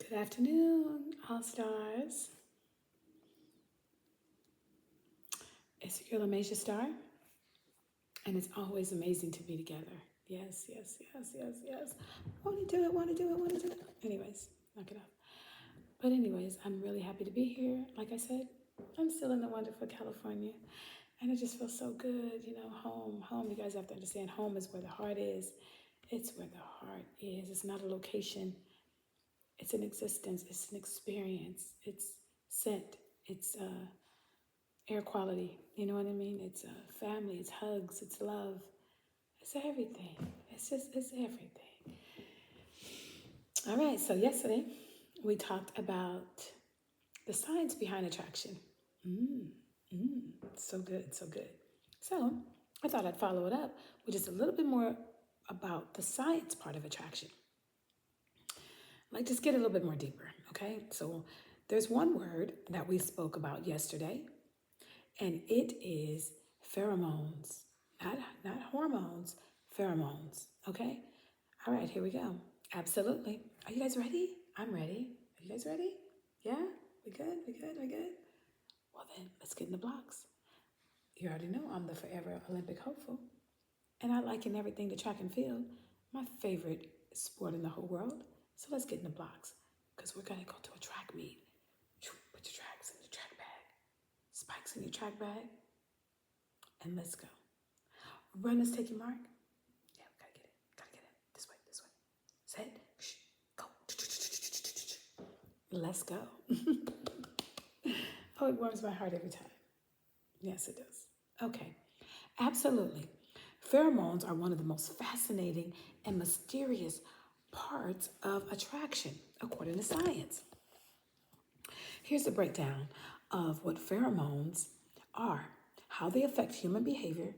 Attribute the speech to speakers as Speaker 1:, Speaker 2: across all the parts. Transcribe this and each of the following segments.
Speaker 1: Good afternoon, all stars. It's your girl, Major Star, and it's always amazing to be together. Yes, yes, yes, yes, yes. Want to do it, want to do it, want to do it. Anyways, knock it off. But anyways, I'm really happy to be here. Like I said, I'm still in the wonderful California, and it just feels so good. You know, home, home. You guys have to understand, home is where the heart is. It's where the heart is. It's not a location. It's an existence. It's an experience. It's scent. It's air quality. You know what I mean? It's family. It's hugs. It's love. It's everything. It's everything. All right. So yesterday we talked about the science behind attraction. Mm, so good. So good. So I thought I'd follow it up with just a little bit more about the science part of attraction. Like, just get a little bit more deeper. Okay. So there's one word that we spoke about yesterday, and it is pheromones, not hormones, pheromones. Okay. All right, here we go. Absolutely. Are you guys ready? I'm ready. Are you guys ready? Yeah. We good. We good. We good. Well then, let's get in the blocks. You already know I'm the forever Olympic hopeful, and I liken everything to track and field, my favorite sport in the whole world. So let's get in the blocks, because we're gonna go to a track meet. Put your tracks in your track bag, spikes in your track bag, and let's go. Runners, take your mark. Yeah, we gotta get it. Gotta get it. This way, this way. Set, go. Let's go. Oh, it warms my heart every time. Yes, it does. Okay, absolutely. Pheromones are one of the most fascinating and mysterious parts of attraction, according to science. Here's the breakdown of what pheromones are, how they affect human behavior,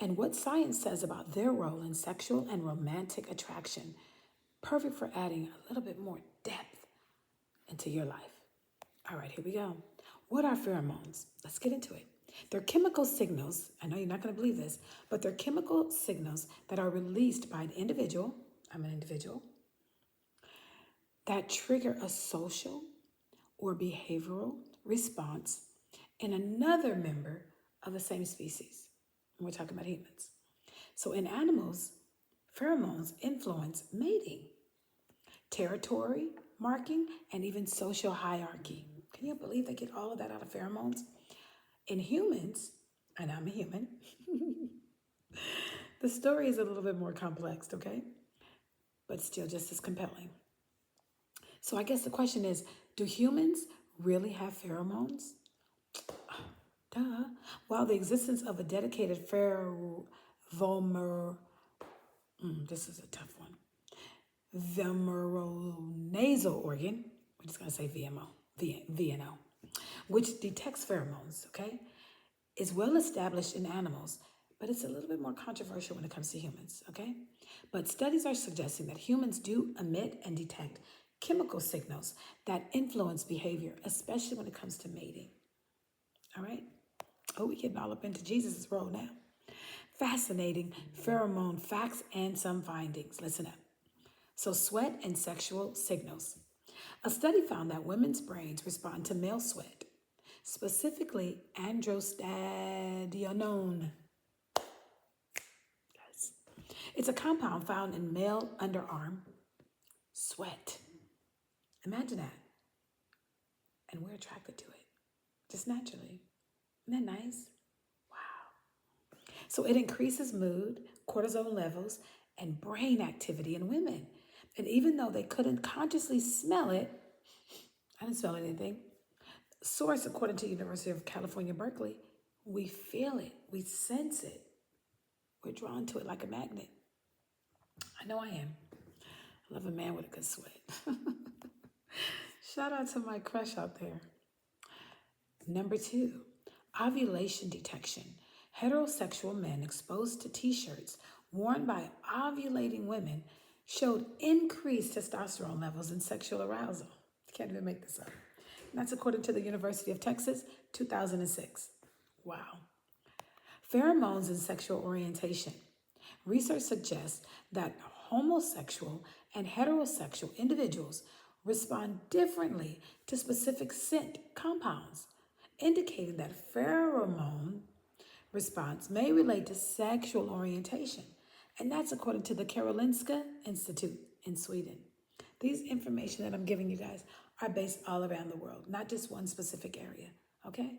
Speaker 1: and what science says about their role in sexual and romantic attraction. Perfect for adding a little bit more depth into your life. All right, here we go. What are pheromones? Let's get into it. They're chemical signals. I know you're not going to believe this, but they're chemical signals that are released by an individual. I'm an individual that trigger a social or behavioral response in another member of the same species. And we're talking about humans. So in animals, pheromones influence mating, territory marking, and even social hierarchy. Can you believe they get all of that out of pheromones? In humans, and I'm a human, the story is a little bit more complex, okay? But still just as compelling. So I guess the question is, do humans really have pheromones? Duh. While the existence of a dedicated pheromone, this is a tough one, vemeronasal organ, we're just going to say VNO, which detects pheromones, okay, is well established in animals, but it's a little bit more controversial when it comes to humans, okay? But studies are suggesting that humans do emit and detect chemical signals that influence behavior, especially when it comes to mating. All right? Oh, we're getting all up into Jesus' role now. Fascinating pheromone facts and some findings. Listen up. So, sweat and sexual signals. A study found that women's brains respond to male sweat, specifically androstenedione. Yes. It's a compound found in male underarm sweat. Imagine that. And we're attracted to it, just naturally. Isn't that nice? Wow. So it increases mood, cortisol levels, and brain activity in women. And even though they couldn't consciously smell it, I didn't smell anything. Source, according to University of California, Berkeley, we feel it, we sense it. We're drawn to it like a magnet. I know I am. I love a man with a good sweat. Shout out to my crush out there. Number 2, ovulation detection. Heterosexual men exposed to t-shirts worn by ovulating women showed increased testosterone levels and sexual arousal. Can't even make this up. And that's according to the University of Texas, 2006. Wow. Pheromones and sexual orientation. Research suggests that homosexual and heterosexual individuals respond differently to specific scent compounds, indicating that pheromone response may relate to sexual orientation. And that's according to the Karolinska Institute in Sweden. These information that I'm giving you guys are based all around the world, not just one specific area, okay?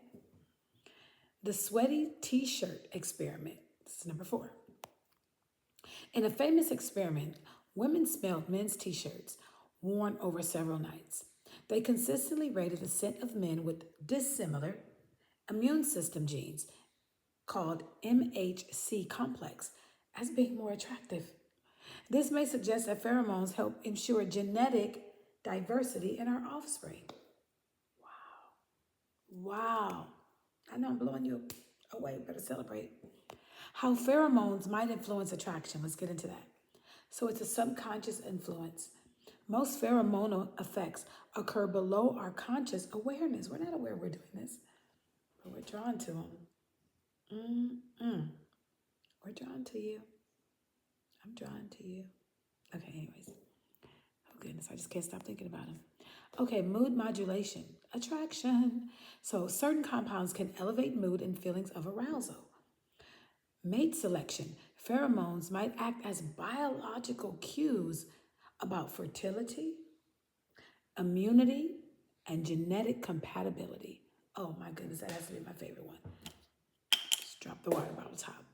Speaker 1: The sweaty t-shirt experiment. This is number 4. In a famous experiment, women smelled men's t-shirts worn over several nights. They consistently rated the scent of men with dissimilar immune system genes called MHC complex as being more attractive. This may suggest that pheromones help ensure genetic diversity in our offspring. Wow. I know I'm blowing you away. Better celebrate. How pheromones might influence attraction. Let's get into that. So it's a subconscious influence. Most pheromonal effects occur below our conscious awareness. We're not aware we're doing this, but we're drawn to them. We're drawn to you. I'm drawn to you. Okay, anyways. Oh goodness, I just can't stop thinking about them. Okay, mood modulation, attraction. So certain compounds can elevate mood and feelings of arousal. Mate selection, pheromones might act as biological cues about fertility, immunity, and genetic compatibility. Oh my goodness, that has to be my favorite one. Just drop the water bottle top.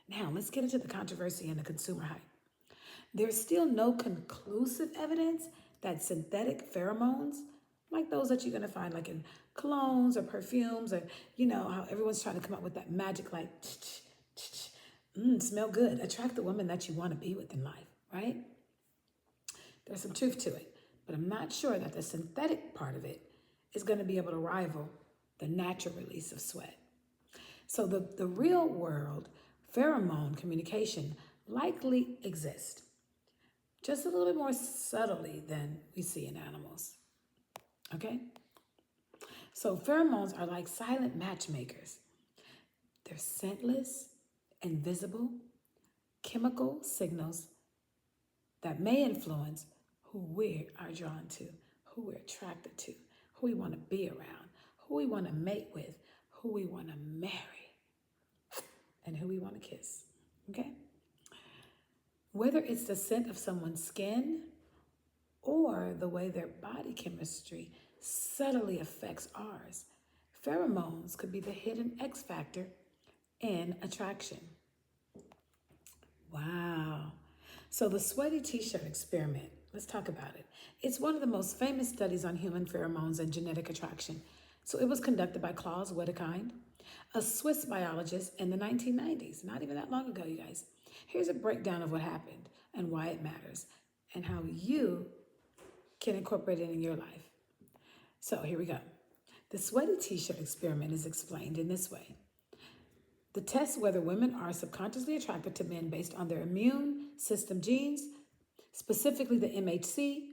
Speaker 1: Now, let's get into the controversy and the consumer hype. There's still no conclusive evidence that synthetic pheromones, like those that you're going to find like in colognes or perfumes, or you know how everyone's trying to come up with that magic like smell good, attract the woman that you want to be with in life, right? There's some truth to it, but I'm not sure that the synthetic part of it is going to be able to rival the natural release of sweat. So the real world pheromone communication likely exists, just a little bit more subtly than we see in animals, okay? So pheromones are like silent matchmakers. They're scentless, invisible, chemical signals that may influence who we are drawn to, who we're attracted to, who we want to be around, who we want to mate with, who we want to marry, and who we want to kiss, okay? Whether it's the scent of someone's skin or the way their body chemistry subtly affects ours, pheromones could be the hidden X factor in attraction. Wow. So the sweaty t-shirt experiment, let's talk about it. It's one of the most famous studies on human pheromones and genetic attraction. So it was conducted by Klaus Wedekind, a Swiss biologist in the 1990s, not even that long ago, you guys. Here's a breakdown of what happened and why it matters and how you can incorporate it in your life. So here we go. The sweaty t-shirt experiment is explained in this way. The test whether women are subconsciously attracted to men based on their immune system genes, specifically the MHC,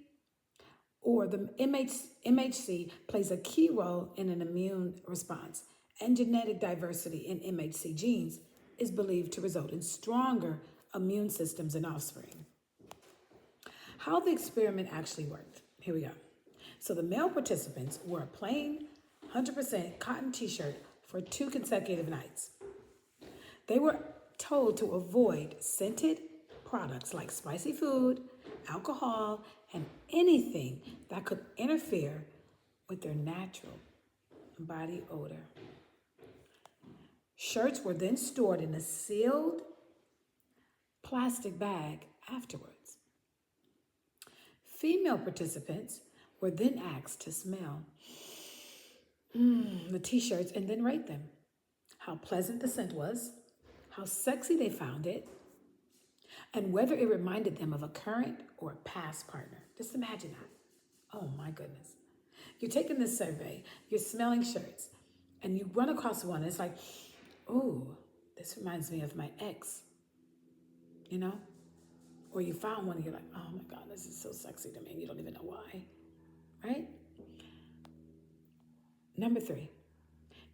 Speaker 1: or the MHC plays a key role in an immune response, and genetic diversity in MHC genes is believed to result in stronger immune systems in offspring. How the experiment actually worked. Here we go. So the male participants wore a plain 100% cotton t-shirt for 2 consecutive nights. They were told to avoid scented products like spicy food, alcohol, and anything that could interfere with their natural body odor. Shirts were then stored in a sealed plastic bag afterwards. Female participants were then asked to smell the t-shirts and then rate them. How pleasant the scent was, how sexy they found it, and whether it reminded them of a current or a past partner. Just imagine that. Oh my goodness. You're taking this survey, you're smelling shirts, and you run across one, and it's like, oh, this reminds me of my ex, you know? Or you found one and you're like, oh my God, this is so sexy to me, and you don't even know why, right? Number 3,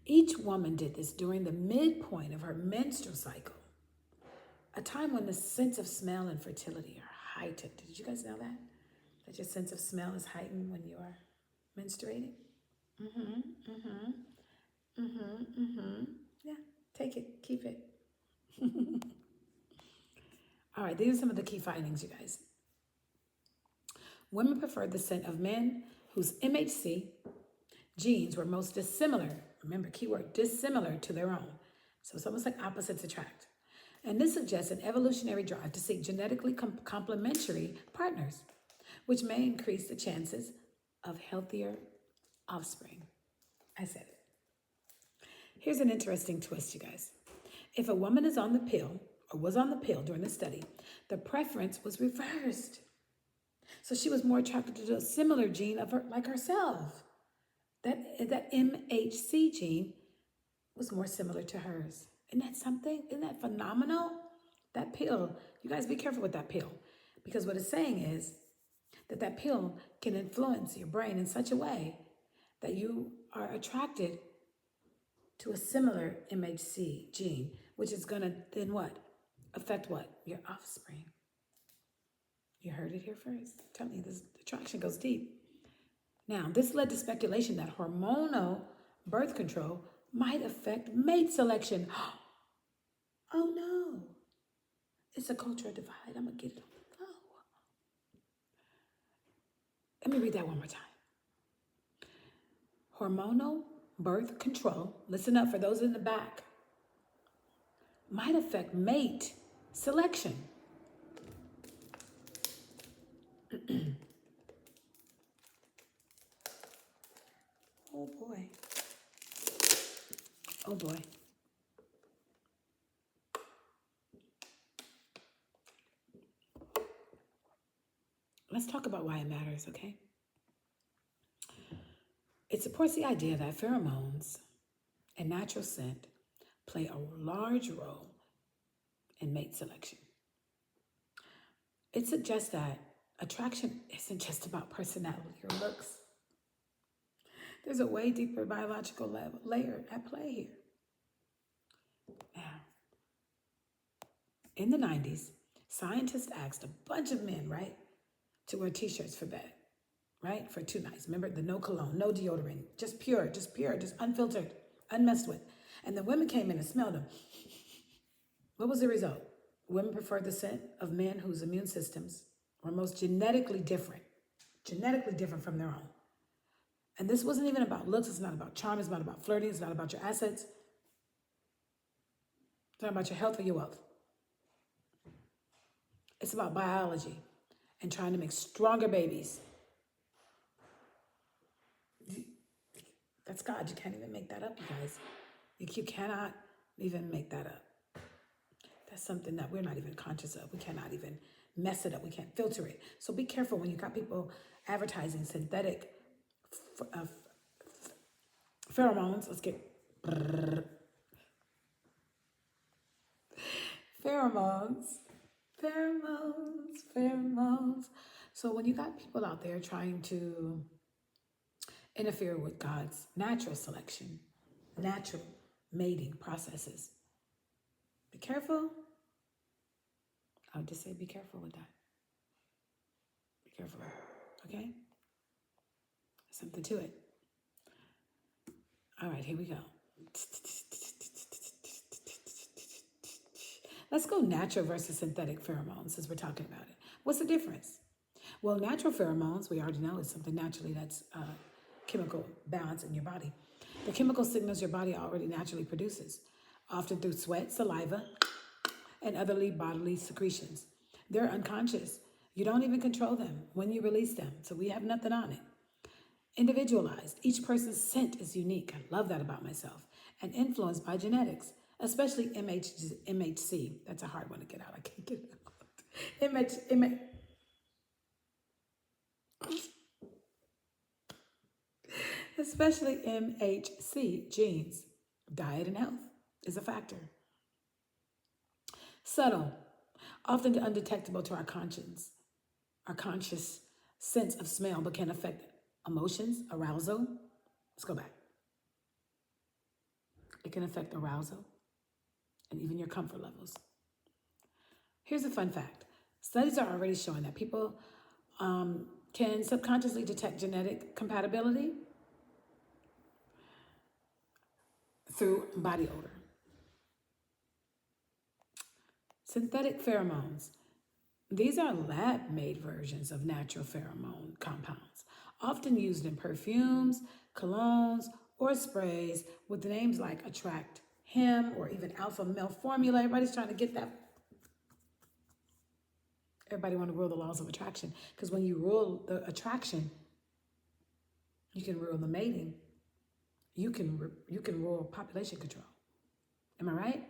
Speaker 1: each woman did this during the midpoint of her menstrual cycle, a time when the sense of smell and fertility are heightened. Did you guys know that? That your sense of smell is heightened when you are menstruating? Mm-hmm, mm-hmm, mm-hmm, mm-hmm. Yeah, take it, keep it. All right, these are some of the key findings, you guys. Women preferred the scent of men whose MHC genes were most dissimilar. Remember, keyword dissimilar to their own. So it's almost like opposites attract. And this suggests an evolutionary drive to seek genetically complementary partners, which may increase the chances of healthier offspring. I said it. Here's an interesting twist, you guys. If a woman is on the pill or was on the pill during the study, the preference was reversed. So she was more attracted to a similar gene of her, like herself. That MHC gene was more similar to hers. Isn't that something? Isn't that phenomenal? That pill, you guys be careful with that pill. Because what it's saying is that pill can influence your brain in such a way that you are attracted to a similar MHC gene, which is going to then what? Affect what? Your offspring. You heard it here first. I'm telling you, this attraction goes deep. Now, this led to speculation that hormonal birth control might affect mate selection. Oh no, it's a cultural divide. I'm going to get it on the go. Let me read that one more time. Hormonal birth control, listen up for those in the back, might affect mate selection. Oh boy. Oh boy. Let's talk about why it matters, okay? It supports the idea that pheromones and natural scent play a large role in mate selection. It suggests that attraction isn't just about personality or looks. There's a way deeper biological layer at play here. Now, in the 90s, scientists asked a bunch of men, right, to wear t-shirts for bed, right, for 2 nights. Remember, the no cologne, no deodorant, just pure, just unfiltered, unmessed with. And the women came in and smelled them. What was the result? Women preferred the scent of men whose immune systems were most genetically different from their own. And this wasn't even about looks. It's not about charm. It's not about flirting. It's not about your assets. It's not about your health or your wealth. It's about biology and trying to make stronger babies. That's God. You can't even make that up, you guys. You cannot even make that up. That's something that we're not even conscious of. We cannot even mess it up. We can't filter it. So be careful when you got people advertising synthetic pheromones. Let's get pheromones. So when you got people out there trying to interfere with God's natural selection, natural mating processes, be careful. I would just say be careful with that. Be careful, okay? Something to it. All right, here we go. Let's go natural versus synthetic pheromones since we're talking about it. What's the difference? Well, natural pheromones, we already know, is something naturally that's chemical balance in your body. The chemical signals your body already naturally produces, often through sweat, saliva, and other bodily secretions. They're unconscious. You don't even control them when you release them, so we have nothing on it. Individualized. Each person's scent is unique. I love that about myself. And influenced by genetics, especially MHC. That's a hard one to get out. I can't get it out. Especially MHC genes. Diet and health is a factor. Subtle, often undetectable to our conscious sense of smell, but can affect emotions, arousal. Let's go back. It can affect arousal and even your comfort levels. Here's a fun fact. Studies are already showing that people can subconsciously detect genetic compatibility through body odor. Synthetic pheromones. These are lab-made versions of natural pheromone compounds, often used in perfumes, colognes, or sprays with names like attract him or even alpha male formula. Everybody's trying to get that. Everybody want to rule the laws of attraction, because when you rule the attraction, you can rule the mating. You can rule population control. Am I right?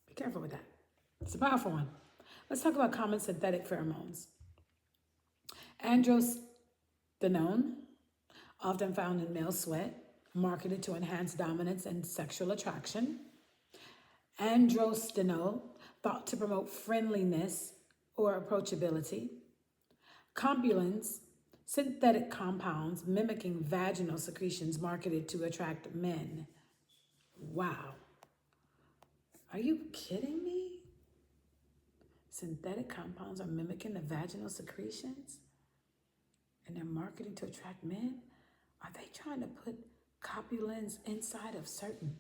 Speaker 1: Be careful with that. It's a powerful one. Let's talk about common synthetic pheromones. Androstenone, often found in male sweat, marketed to enhance dominance and sexual attraction. Androstenol, thought to promote friendliness or approachability. Compulins, synthetic compounds mimicking vaginal secretions marketed to attract men. Wow. Are you kidding me? Synthetic compounds are mimicking the vaginal secretions and they're marketing to attract men? Are they trying to put copulins inside of certain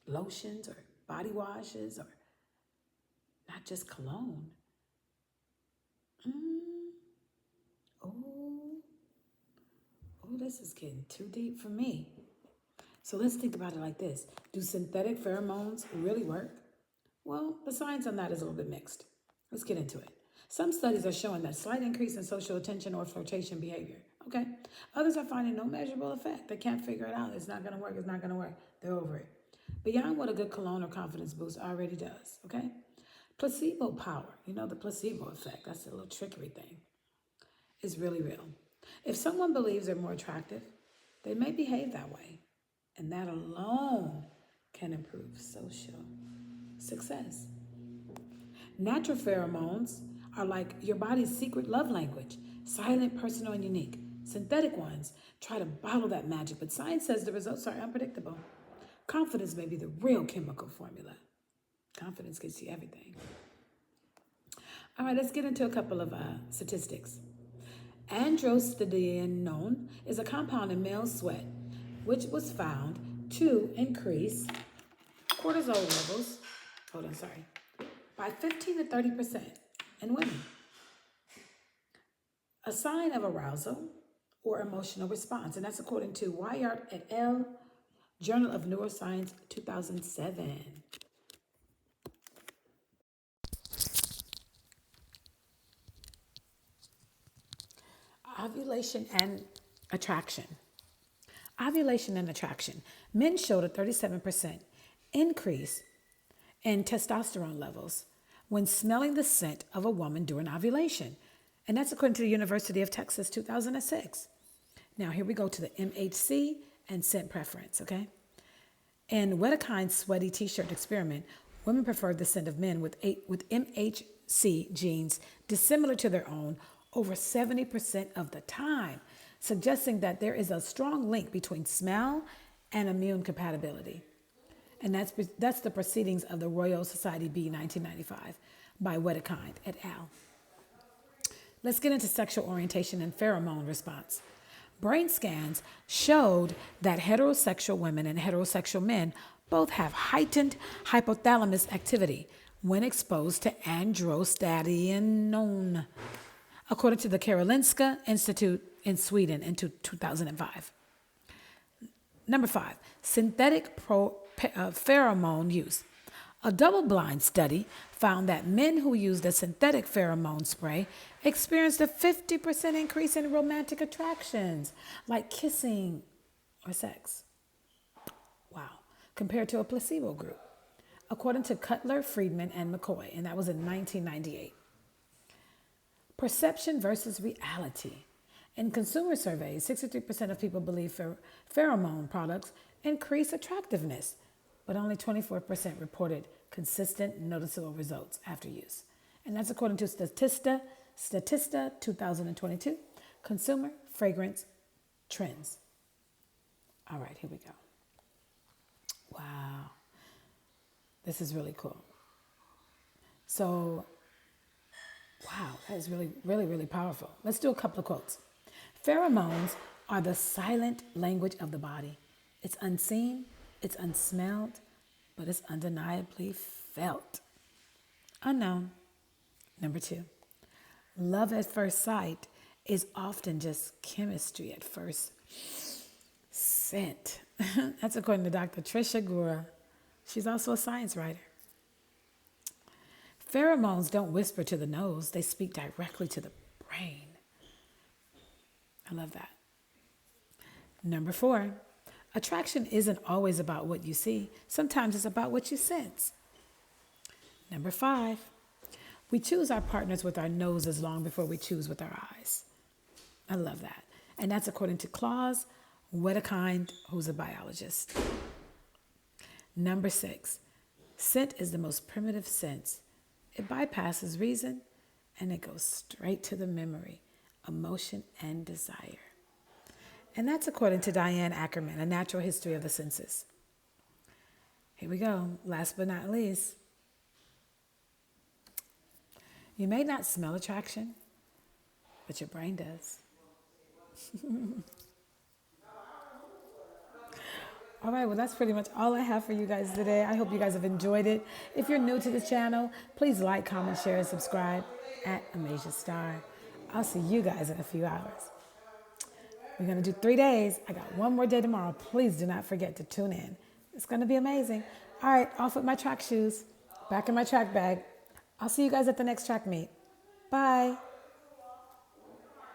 Speaker 1: lotions or body washes or not just cologne? Oh, this is getting too deep for me. So let's think about it like this. Do synthetic pheromones really work? Well, the science on that is a little bit mixed. Let's get into it. Some studies are showing that slight increase in social attention or flirtation behavior. Okay. Others are finding no measurable effect. They can't figure it out. It's not going to work. It's not going to work. They're over it. Beyond what a good cologne or confidence boost already does. Okay. Placebo power. You know, the placebo effect. That's a little trickery thing. Is really real. If someone believes they're more attractive, they may behave that way. And that alone can improve social success. Natural pheromones are like your body's secret love language, silent, personal, and unique. Synthetic ones try to bottle that magic, but science says the results are unpredictable. Confidence may be the real chemical formula. Confidence gets you everything. All right, let's get into a couple of statistics. Androstenone is a compound in male sweat, which was found to increase cortisol levels, by 15 to 30% in women. A sign of arousal or emotional response, and that's according to Wyatt et al., Journal of Neuroscience, 2007. Ovulation and attraction. Ovulation and attraction. Men showed a 37% increase in testosterone levels when smelling the scent of a woman during ovulation. And that's according to the University of Texas, 2006. Now, here we go to the MHC and scent preference, okay? In Wedekind's sweaty t-shirt experiment, women preferred the scent of men with MHC genes dissimilar to their own over 70% of the time, suggesting that there is a strong link between smell and immune compatibility. And that's the Proceedings of the Royal Society B, 1995, by Wedekind et al. Let's get into sexual orientation and pheromone response. Brain scans showed that heterosexual women and heterosexual men both have heightened hypothalamus activity when exposed to androstenone, according to the Karolinska Institute in Sweden in 2005. Number 5, synthetic pheromone use. A double-blind study found that men who used a synthetic pheromone spray experienced a 50% increase in romantic attractions, like kissing or sex. Wow. Compared to a placebo group, according to Cutler, Friedman, and McCoy, and that was in 1998. Perception versus reality. In consumer surveys, 63% of people believe pheromone products increase attractiveness, but only 24% reported consistent, noticeable results after use. And that's according to Statista 2022, Consumer Fragrance Trends. All right, here we go. Wow. This is really cool. So, wow, That is really, really, really powerful. Let's do a couple of quotes. Pheromones are the silent language of the body. It's unseen, it's unsmelled, but it's undeniably felt. Unknown. Number 2, love at first sight is often just chemistry at first scent. That's according to Dr. Trisha Gura. She's also a science writer. Pheromones don't whisper to the nose, they speak directly to the brain. I love that. Number 4, attraction isn't always about what you see. Sometimes it's about what you sense. Number 5, we choose our partners with our noses long before we choose with our eyes. I love that. And that's according to Claus Wedekind, who's a biologist. Number 6, scent is the most primitive sense. It bypasses reason and it goes straight to the memory, emotion, and desire. And that's according to Diane Ackerman, A Natural History of the Senses. Here we go. Last but not least, you may not smell attraction, but your brain does. All right, well, that's pretty much all I have for you guys today. I hope you guys have enjoyed it. If you're new to the channel, please like, comment, share, and subscribe at Amasia Star. I'll see you guys in a few hours. We're going to do 3 days. I got one more day tomorrow. Please do not forget to tune in. It's going to be amazing. All right, off with my track shoes, back in my track bag. I'll see you guys at the next track meet. Bye.